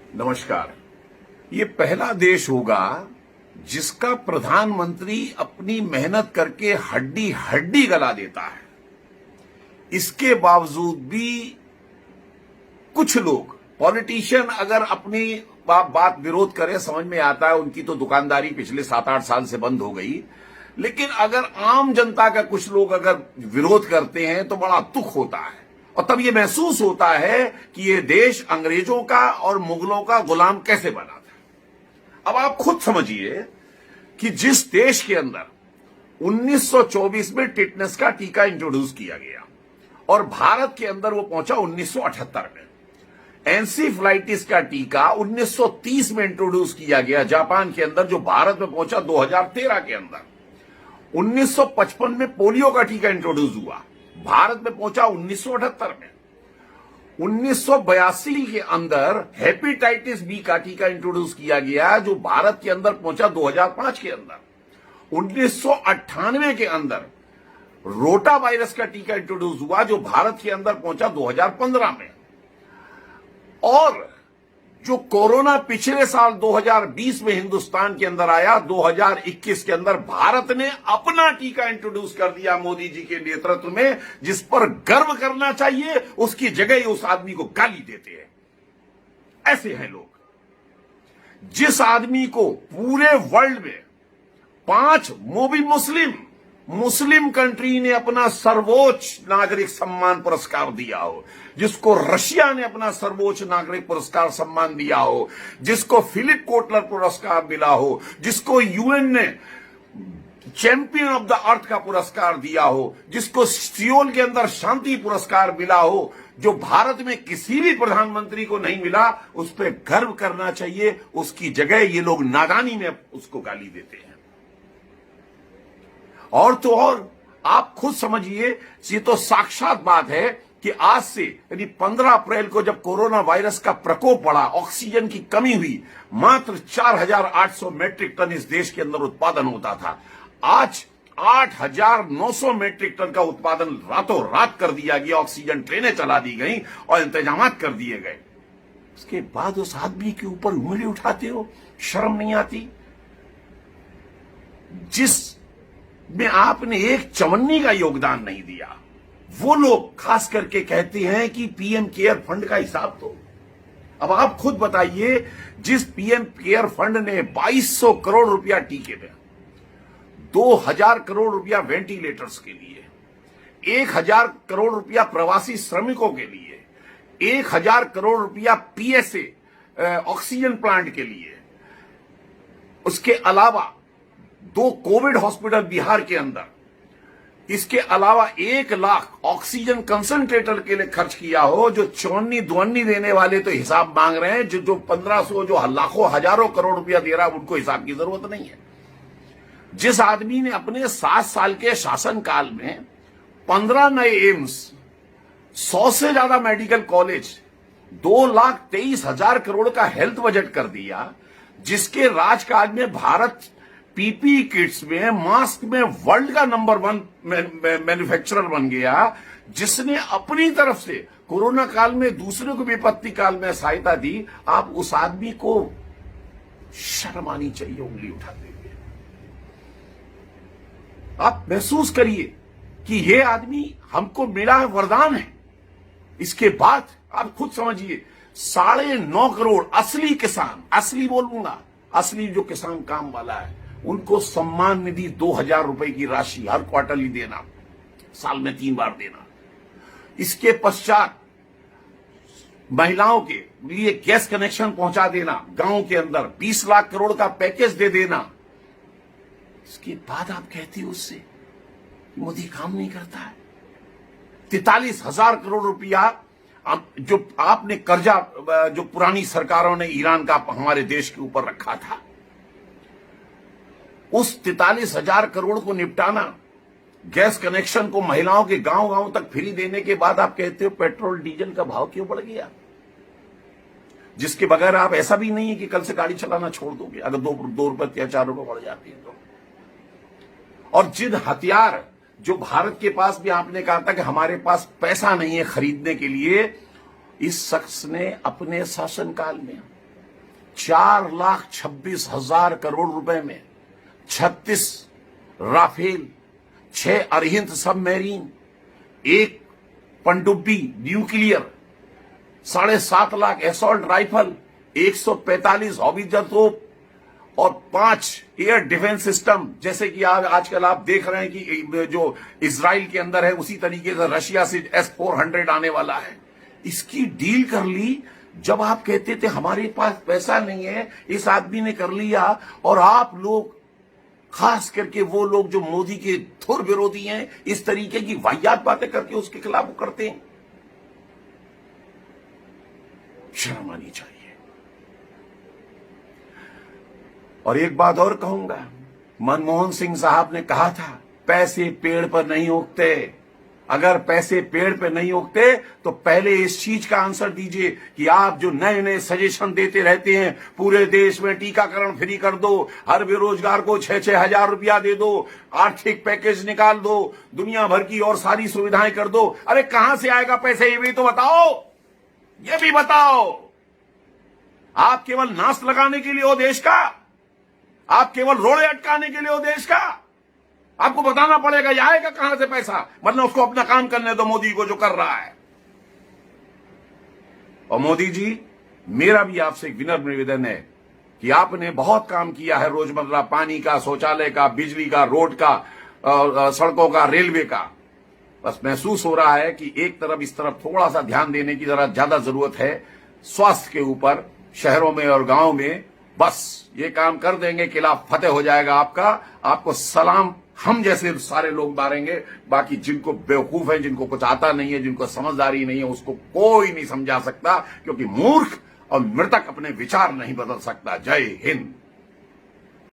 नमस्कार। ये पहला देश होगा जिसका प्रधानमंत्री अपनी मेहनत करके हड्डी हड्डी गला देता है। इसके बावजूद भी कुछ लोग पॉलिटिशियन अगर अपनी बात विरोध करे, समझ में आता है, उनकी तो दुकानदारी पिछले 7-8 साल से बंद हो गई। लेकिन अगर आम जनता का कुछ लोग अगर विरोध करते हैं तो बड़ा दुख होता है और तब ये महसूस होता है कि ये देश अंग्रेजों का और मुगलों का गुलाम कैसे बना था। अब आप खुद समझिए कि जिस देश के अंदर 1924 में टिटनेस का टीका इंट्रोड्यूस किया गया और भारत के अंदर वो पहुंचा 1978 में, एनसीफ्लाइटिस का टीका 1930 में इंट्रोड्यूस किया गया जापान के अंदर, जो भारत में पहुंचा 2013 के अंदर। 1955 में पोलियो का टीका इंट्रोड्यूस हुआ, भारत में पहुंचा 1978 में। 1982 के अंदर हेपेटाइटिस बी का टीका इंट्रोड्यूस किया गया, जो भारत के अंदर पहुंचा 2005 के अंदर। 1998 के अंदर रोटा वायरस का टीका इंट्रोड्यूस हुआ, जो भारत के अंदर पहुंचा 2015 में। और जो कोरोना पिछले साल 2020 में हिंदुस्तान के अंदर आया, 2021 के अंदर भारत ने अपना टीका इंट्रोड्यूस कर दिया मोदी जी के नेतृत्व में, जिस पर गर्व करना चाहिए। उसकी जगह ही उस आदमी को गाली देते हैं। ऐसे हैं लोग। जिस आदमी को पूरे वर्ल्ड में 5 मुस्लिम कंट्री ने अपना सर्वोच्च नागरिक सम्मान पुरस्कार दिया हो, जिसको रशिया ने अपना सर्वोच्च नागरिक पुरस्कार सम्मान दिया हो, जिसको फिलिप कोटलर पुरस्कार मिला हो, जिसको यूएन ने चैंपियन ऑफ द अर्थ का पुरस्कार दिया हो, जिसको सियोल के अंदर शांति पुरस्कार मिला हो, जो भारत में किसी भी प्रधानमंत्री को नहीं मिला, उस पर गर्व करना चाहिए। उसकी जगह ये लोग नादानी में उसको गाली देते हैं। और तो और आप खुद समझिए, ये तो साक्षात बात है कि आज से यानी 15 अप्रैल को जब कोरोना वायरस का प्रकोप बढ़ा, ऑक्सीजन की कमी हुई, मात्र 4800 मैट्रिक टन इस देश के अंदर उत्पादन होता था। आज 8900 मैट्रिक टन का उत्पादन रातों रात कर दिया गया। ऑक्सीजन ट्रेनें चला दी गई और इंतजाम कर दिए गए। उसके बाद उस आदमी के ऊपर उंगली उठाते हो, शर्म नहीं आती? जिस में आपने एक चवन्नी का योगदान नहीं दिया, वो लोग खास करके कहते हैं कि पीएम केयर फंड का हिसाब दो। अब आप खुद बताइए, जिस पीएम केयर फंड ने 2200 करोड़ रुपया टीके में, 2000 करोड़ रुपया वेंटिलेटर्स के लिए, 1000 करोड़ रुपया प्रवासी श्रमिकों के लिए, 1000 करोड़ रुपया पीएसए ऑक्सीजन प्लांट के लिए, उसके अलावा 2 कोविड हॉस्पिटल बिहार के अंदर, इसके अलावा 1 लाख ऑक्सीजन कंसंट्रेटर के लिए खर्च किया हो, जो चौन्नी दुअन्नी देने वाले तो हिसाब मांग रहे हैं, जो 1500 जो लाखों हजारों करोड़ रुपया दे रहा है, उनको हिसाब की जरूरत नहीं है। जिस आदमी ने अपने 7 साल के शासनकाल में 15 नए एम्स, 100 से ज्यादा मेडिकल कॉलेज, 2,23,000 करोड़ का हेल्थ बजट कर दिया, जिसके राजकाल में भारत पीपीई किट्स में, मास्क में वर्ल्ड का नंबर 1 मैन्युफैक्चरर बन गया, जिसने अपनी तरफ से कोरोना काल में दूसरे को विपत्ति काल में सहायता दी, आप उस आदमी को शर्म आनी चाहिए उंगली उठाते हुए। आप महसूस करिए कि ये आदमी हमको मिला है, वरदान है। इसके बाद आप खुद समझिए, 9.5 करोड़ असली किसान, असली बोलूंगा, असली जो किसान काम वाला है, उनको सम्मान निधि 2000 रुपए की राशि हर क्वार्टरली देना, साल में 3 बार देना। इसके पश्चात महिलाओं के लिए गैस कनेक्शन पहुंचा देना, गांव के अंदर 20 लाख करोड़ का पैकेज दे देना। इसके बाद आप कहती हो उससे मोदी काम नहीं करता है। 43,000 करोड़ रुपया जो आपने कर्जा, जो पुरानी सरकारों ने ईरान का हमारे देश के ऊपर रखा था, उस 43,000 करोड़ को निपटाना, गैस कनेक्शन को महिलाओं के गांव गांव तक फ्री देने के बाद आप कहते हो पेट्रोल डीजल का भाव क्यों बढ़ गया, जिसके बगैर आप, ऐसा भी नहीं है कि कल से गाड़ी चलाना छोड़ दोगे अगर 2 रुपए या 4 रुपए बढ़ जाती है तो। और जिन हथियार जो भारत के पास भी आपने कहा था कि हमारे पास पैसा नहीं है खरीदने के लिए, इस शख्स ने अपने शासनकाल में 4,26,000 करोड़ रुपए में 36 राफेल, 6 अरिहंत सबमरीन, 1 पनडुब्बी nuclear, 7.5 lakh assault rifle, 145 howitzer तोप और 5 एयर डिफेंस सिस्टम, जैसे कि आजकल आप देख रहे हैं कि जो इजराइल के अंदर है उसी तरीके से रशिया से S-400 आने वाला है। इसकी डील कर ली। जब आप कहते थे हमारे पास पैसा नहीं है, इस आदमी ने कर लिया। और आप लोग, खास करके वो लोग जो मोदी के थोर विरोधी हैं, इस तरीके की वाहियात बातें करके उसके खिलाफ करते हैं। शर्म आनी चाहिए। और एक बात और कहूंगा, मनमोहन सिंह साहब ने कहा था पैसे पेड़ पर नहीं उगते। अगर पैसे पेड़ पे नहीं उगते तो पहले इस चीज का आंसर दीजिए कि आप जो नए नए सजेशन देते रहते हैं, पूरे देश में टीकाकरण फ्री कर दो, हर बेरोजगार को 6-6 हजार रुपया दे दो, आर्थिक पैकेज निकाल दो, दुनिया भर की और सारी सुविधाएं कर दो। अरे कहां से आएगा पैसे, ये भी तो बताओ, ये भी बताओ। आप केवल नाश लगाने के लिए हो देश का, आप केवल रोड़े अटकाने के लिए हो देश का। आपको बताना पड़ेगा ये आएगा कहां से पैसा, मतलब उसको अपना काम करने दो मोदी को जो कर रहा है। और मोदी जी, मेरा भी आपसे एक विनम्र निवेदन है कि आपने बहुत काम किया है रोजमर्रा, पानी का, शौचालय का, बिजली का, रोड का, सड़कों का, रेलवे का। बस महसूस हो रहा है कि एक तरफ इस तरफ थोड़ा सा ध्यान देने की जरा ज्यादा जरूरत है, स्वास्थ्य के ऊपर, शहरों में और गांव में। बस ये काम कर देंगे, किला फतेह हो जाएगा आपका। आपको सलाम हम जैसे सारे लोग मारेंगे। बाकी जिनको बेवकूफ है, जिनको कुछ आता नहीं है, जिनको समझदारी नहीं है, उसको कोई नहीं समझा सकता, क्योंकि मूर्ख और मृतक अपने विचार नहीं बदल सकता। जय हिंद।